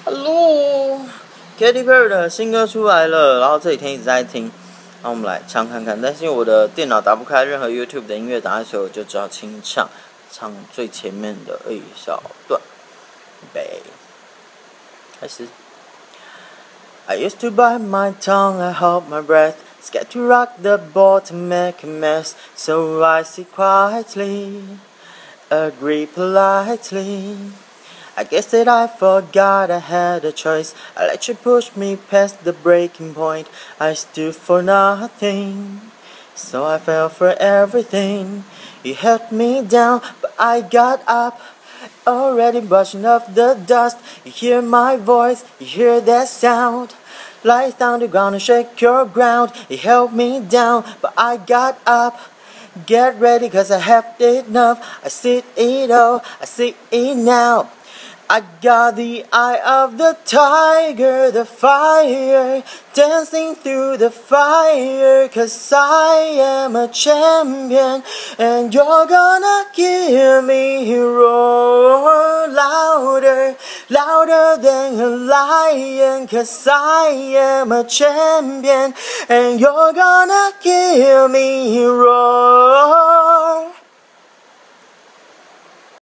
Hello， Katy Perry 的新歌出来了，然后这几天一直在听，然后我们来唱看看。但是因为我的电脑打不开任何 YouTube 的音乐档案，所以我就只好清唱，唱最前面的一小段。预备，开始。I used to bite my tongue, I hold my breath, scared to rock the boat to make a mess, so I sit quietly, agree politely. I guess that I forgot I had a choice. I let you push me past the breaking point. I stood for nothing, so I fell for everything. You held me down, but I got up, already brushing off the dust. You hear my voice, you hear that sound. Lies down the ground and shake your ground. You held me down, but I got up. Get ready, cause I have enough. I see it all, I see it now. I got the eye of the tiger, the fire, dancing through the fire, cause I am a champion, and you're gonna hear me roar louder, louder than a lion, cause I am a champion, and you're gonna hear me roar